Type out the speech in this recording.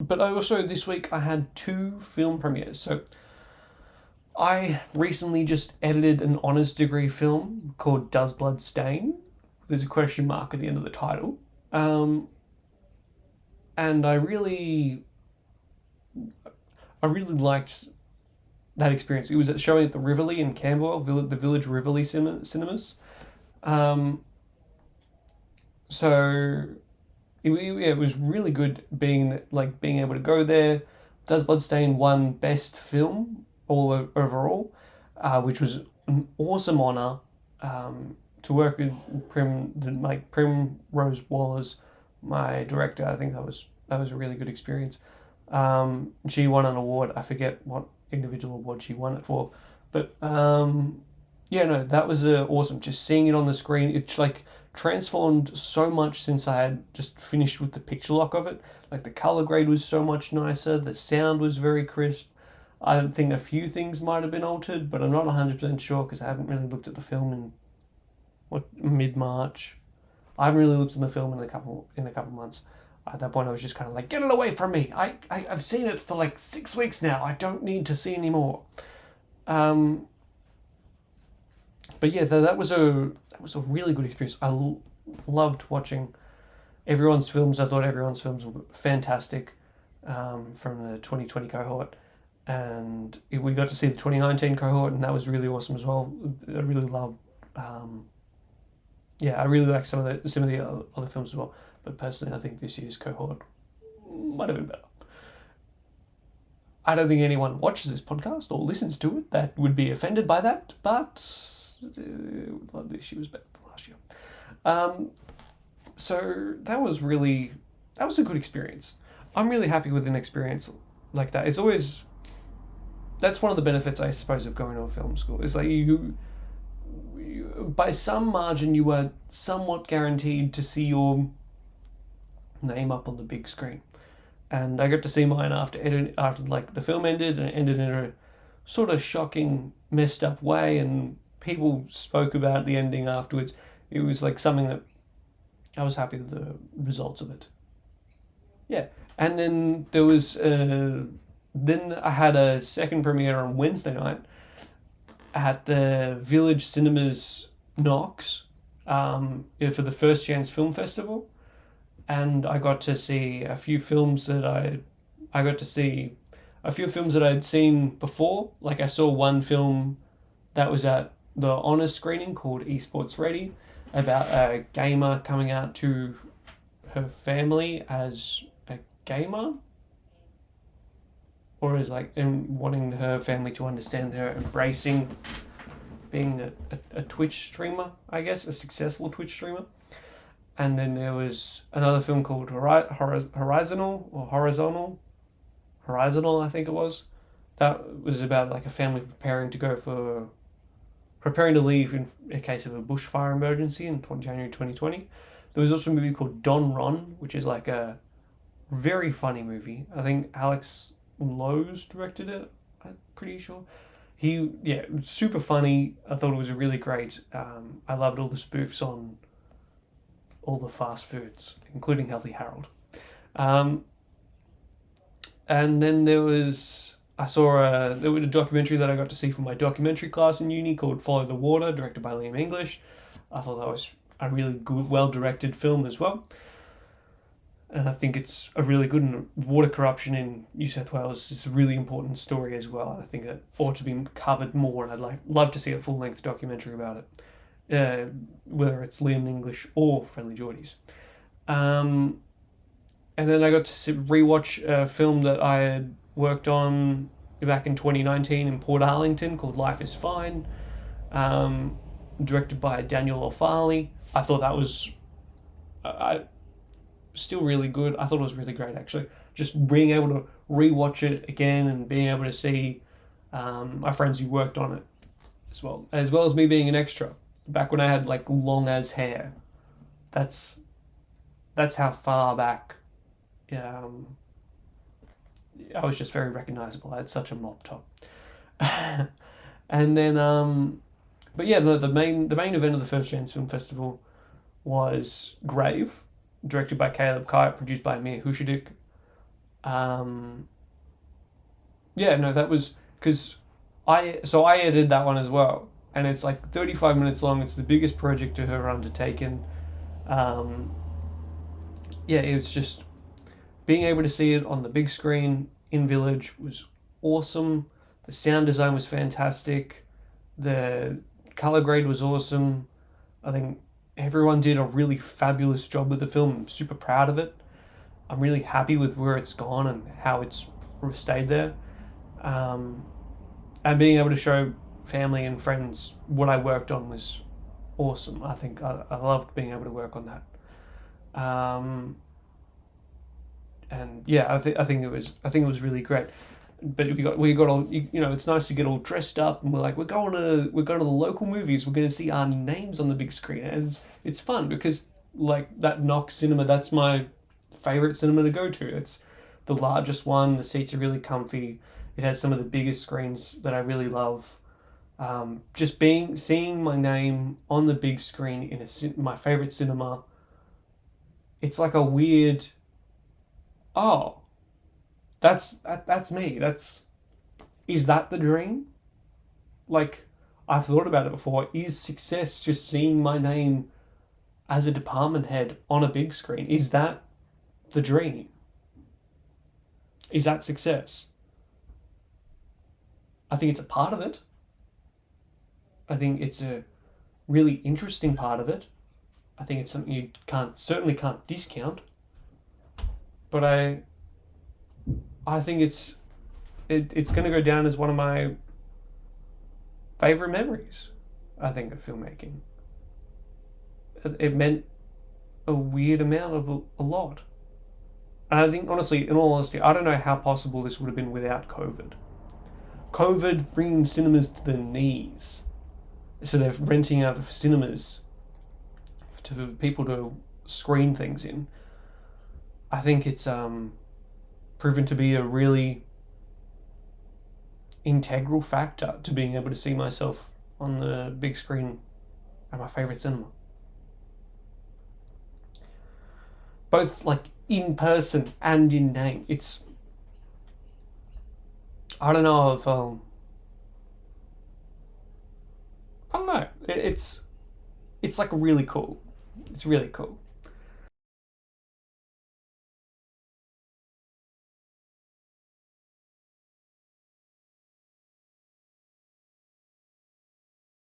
But I also, this week, I had 2 film premieres. So I recently just edited an honours degree film called Does Blood Stain? There's a question mark at the end of the title. Um, and I really liked that experience. It was showing at the Rivoli in Camberwell, the Village Rivoli cinemas. Um, so it was really good being able to go there. Does Bloodstain won Best Film overall, which was an awesome honor. To work with Primrose Wallace, my director. I think that was a really good experience. She won an award. I forget what individual award she won it for, but yeah, no, that was awesome. Just seeing it on the screen, it's like transformed so much since I had just finished with the picture lock of it. Like the color grade was so much nicer. The sound was very crisp. I think a few things might have been altered, but I'm not 100% sure because I haven't really looked at the film in mid March. I haven't really looked at the film in a couple months. At that point, I was just kind of like, get it away from me. I've seen it for like 6 weeks now. I don't need to see any more. Um, but yeah, that was a really good experience. Loved watching everyone's films. I thought everyone's films were fantastic, from the 2020 cohort, and we got to see the 2019 cohort, and that was really awesome as well. I really loved. Yeah, I really like some of the other films as well. But personally, I think this year's cohort might have been better. I don't think anyone watches this podcast or listens to it that would be offended by that, but this year was better than last year. Um, so that was a good experience. I'm really happy with an experience like that. That's one of the benefits, I suppose, of going to a film school. Is like by some margin, you are somewhat guaranteed to see your name up on the big screen. And I got to see mine after like the film ended, and it ended in a sort of shocking, messed up way, and people spoke about the ending afterwards. It was like something that I was happy with the results of it. Yeah, and then then I had a second premiere on Wednesday night at the Village Cinemas Knox, for the First Chance Film Festival, and I got to see a few films that I got to see a few films that I'd seen before. Like I saw one film that was at the honours screening called Esports Ready, about a gamer coming out to her family as a gamer, or as like and wanting her family to understand her embracing being a Twitch streamer, I guess, a successful Twitch streamer. And then there was another film called Horizontal, I think it was. That was about like a family preparing to leave in a case of a bushfire emergency in January 2020. There was also a movie called Don Ron, which is like a very funny movie. I think Alex Lowe's directed it, I'm pretty sure. Yeah, super funny. I thought it was a really great. I loved all the spoofs on all the fast foods, including Healthy Harold. Um, and then there was a documentary that I got to see from my documentary class in uni called Follow the Water, directed by Liam English. I thought that was a really good, well directed film as well. And I think it's a really good, and water corruption in New South Wales is a really important story as well. And I think it ought to be covered more, and love to see a full length documentary about it, whether it's Liam English or Friendly Geordies. And then I got to rewatch a film that I had worked on back in 2019 in Port Arlington called Life is Fine, directed by Daniel O'Farley. I thought that was still really good. I thought it was really great, actually. Just being able to rewatch it again and being able to see my friends who worked on it as well as me being an extra. Back when I had like long as hair, that's how far back. I was just very recognizable. I had such a mop top. And then, but yeah, the main event of the First Chance Film Festival was Grave, directed by Caleb Kite, produced by Amir Hushadik. Um, yeah, no, that was because I edited that one as well, and it's like 35 minutes long. It's the biggest project to ever undertaken. Um, yeah, it was just being able to see it on the big screen in Village was awesome. The sound design was fantastic. The color grade was awesome. I think everyone did a really fabulous job with the film. I'm super proud of it. I'm really happy with where it's gone and how it's stayed there. Um, and being able to show family and friends what I worked on was awesome. I think I loved being able to work on that. And yeah, I think it was really great. But we got all it's nice to get all dressed up and we're like we're going to the local movies. We're going to see our names on the big screen, and it's fun because like that Knox Cinema, that's my favorite cinema to go to. It's the largest one. The seats are really comfy. It has some of the biggest screens that I really love. Just seeing my name on the big screen in my favorite cinema. It's like a weird, oh, that's me. Is that the dream? Like, I've thought about it before. Is success just seeing my name as a department head on a big screen? Is that the dream? Is that success? I think it's a part of it. I think it's a really interesting part of it. I think it's something you certainly can't discount. But I think it's going to go down as one of my favorite memories, I think, of filmmaking. It meant a weird amount of a lot. And I think, honestly, in all honesty, I don't know how possible this would have been without COVID. COVID bringing cinemas to their knees. So they're renting out cinemas to people to screen things in. I think it's proven to be a really integral factor to being able to see myself on the big screen at my favorite cinema. Both like in person and in name. I don't know if I don't know. It's like really cool. It's really cool.